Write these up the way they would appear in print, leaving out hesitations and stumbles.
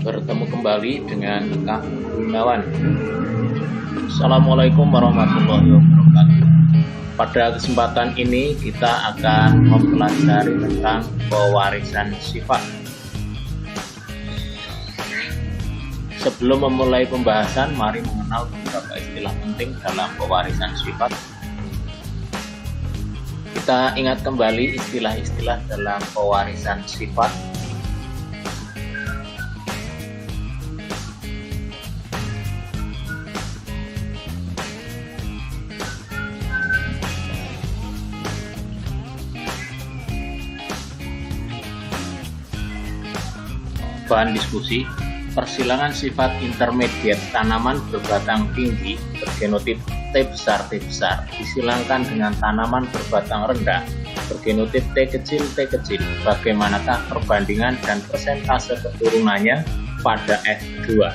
Bertemu kembali dengan Kang Gunawan. Assalamualaikum warahmatullahi wabarakatuh. Pada kesempatan ini kita akan mempelajari tentang pewarisan sifat. Sebelum memulai pembahasan, mari mengenal beberapa istilah penting dalam pewarisan sifat. Kita ingat kembali istilah-istilah dalam pewarisan sifat. Bahan diskusi: persilangan sifat intermediate tanaman berbatang tinggi bergenotip T besar disilangkan dengan tanaman berbatang rendah bergenotip T kecil. Bagaimanakah perbandingan dan persentase keturunannya pada F2?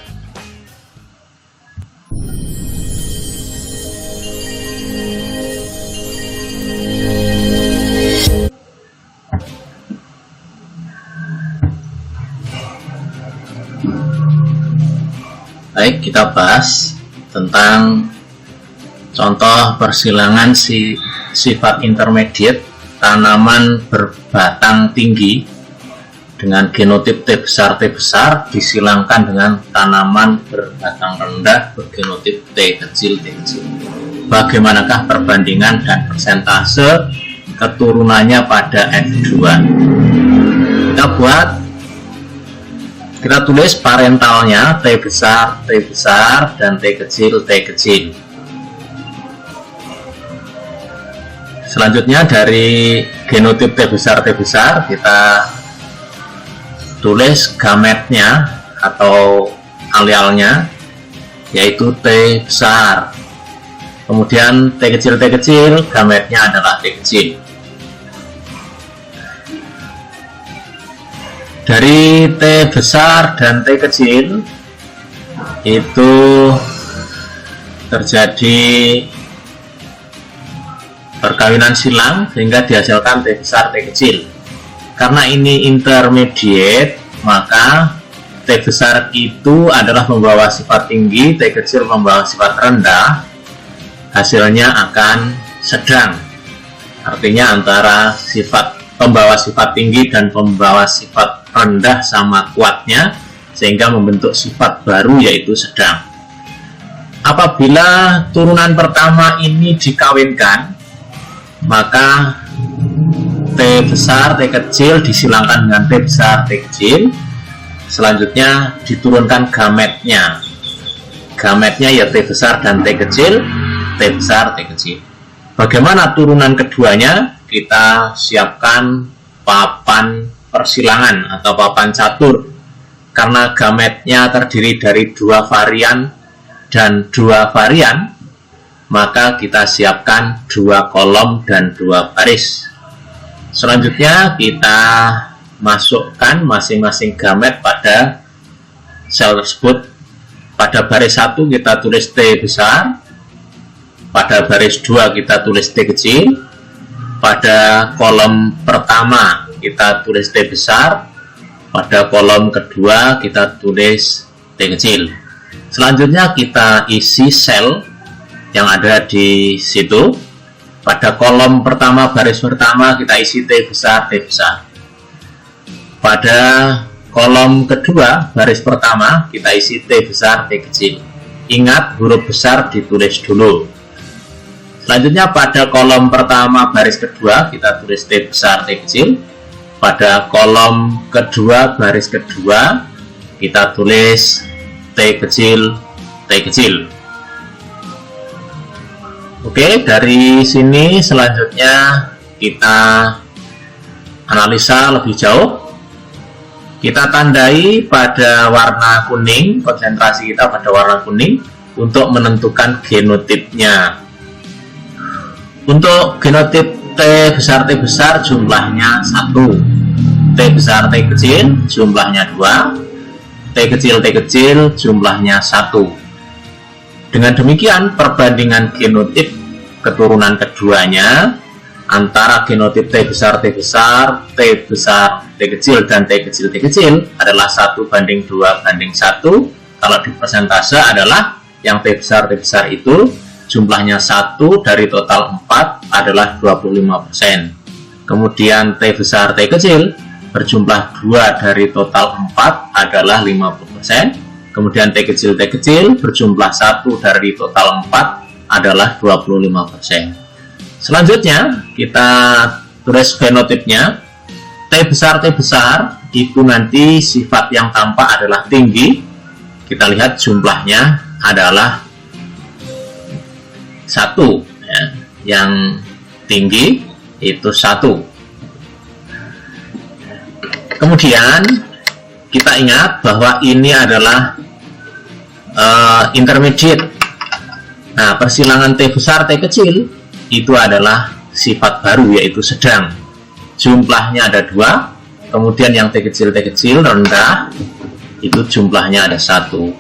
Baik, kita bahas tentang contoh persilangan sifat intermediate tanaman berbatang tinggi dengan genotip T besar disilangkan dengan tanaman berbatang rendah bergenotip T kecil. Bagaimanakah perbandingan dan persentase keturunannya pada F2? Kita tulis parentalnya T besar, dan T kecil. Selanjutnya dari genotip T besar kita tulis gametnya atau alealnya, yaitu T besar. Kemudian T kecil, gametnya adalah T kecil. Dari T besar dan T kecil itu terjadi perkawinan silang sehingga dihasilkan T besar, T kecil. Karena ini intermediate, maka T besar itu adalah membawa sifat tinggi, T kecil membawa sifat rendah. Hasilnya akan sedang. Artinya antara pembawa sifat tinggi dan pembawa sifat rendah sama kuatnya, sehingga membentuk sifat baru yaitu sedang. Apabila turunan pertama ini dikawinkan, maka T besar, T kecil disilangkan dengan T besar, T kecil. Selanjutnya diturunkan gametnya. Gametnya ya T besar dan T kecil, T besar, T kecil. Bagaimana turunan keduanya? Kita siapkan papan persilangan atau papan catur. Karena gametnya terdiri dari dua varian dan dua varian, maka kita siapkan dua kolom dan dua baris. Selanjutnya kita masukkan masing-masing gamet pada sel tersebut. Pada baris 1 kita tulis T besar, pada baris 2 kita tulis T kecil, pada kolom pertama kita tulis T besar, pada kolom kedua kita tulis T kecil. Selanjutnya kita isi sel yang ada di situ. Pada kolom pertama, baris pertama kita isi T besar. Pada kolom kedua, baris pertama kita isi T besar, T kecil. Ingat, huruf besar ditulis dulu. Selanjutnya pada kolom pertama, baris kedua kita tulis T besar, T kecil. Pada kolom kedua, baris kedua kita tulis T kecil. Oke, dari sini selanjutnya kita analisa lebih jauh. Kita tandai pada warna kuning, konsentrasi kita pada warna kuning untuk menentukan genotipnya. Untuk genotip T besar jumlahnya 1, T besar T kecil jumlahnya 2, T kecil jumlahnya 1. Dengan demikian perbandingan genotip keturunan keduanya antara genotip T besar, T besar, T besar, T kecil, dan T kecil, T kecil adalah 1:2:1. Kalau di persentase adalah yang T besar itu jumlahnya 1 dari total 4 adalah 25%. Kemudian T besar, T kecil berjumlah 2 dari total 4 adalah 50%. Kemudian T kecil berjumlah 1 dari total 4 adalah 25%. Selanjutnya kita tulis fenotipnya. T besar itu nanti sifat yang tampak adalah tinggi. Kita lihat jumlahnya adalah 1 ya. Yang tinggi itu 1. Kemudian kita ingat bahwa ini adalah intermediate. Nah, persilangan T besar, T kecil itu adalah sifat baru, yaitu sedang. Jumlahnya ada 2, kemudian yang T kecil rendah, itu jumlahnya ada 1.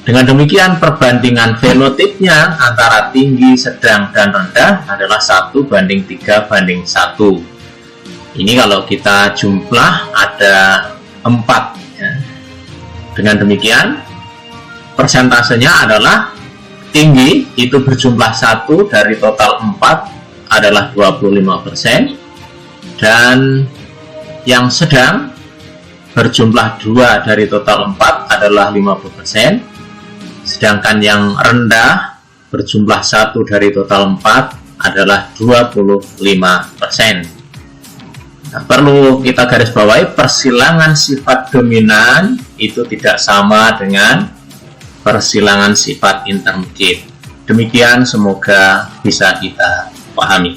Dengan demikian, perbandingan fenotipnya antara tinggi, sedang, dan rendah adalah 1:3:1. Ini kalau kita jumlah ada 4. Ya. Dengan demikian, persentasenya adalah tinggi itu berjumlah 1 dari total 4 adalah 25%, dan yang sedang berjumlah 2 dari total 4 adalah 50%, sedangkan yang rendah berjumlah 1 dari total 4 adalah 25%. Nah, perlu kita garis bawahi, persilangan sifat dominan itu tidak sama dengan persilangan sifat intermediate. Demikian, semoga bisa kita pahami.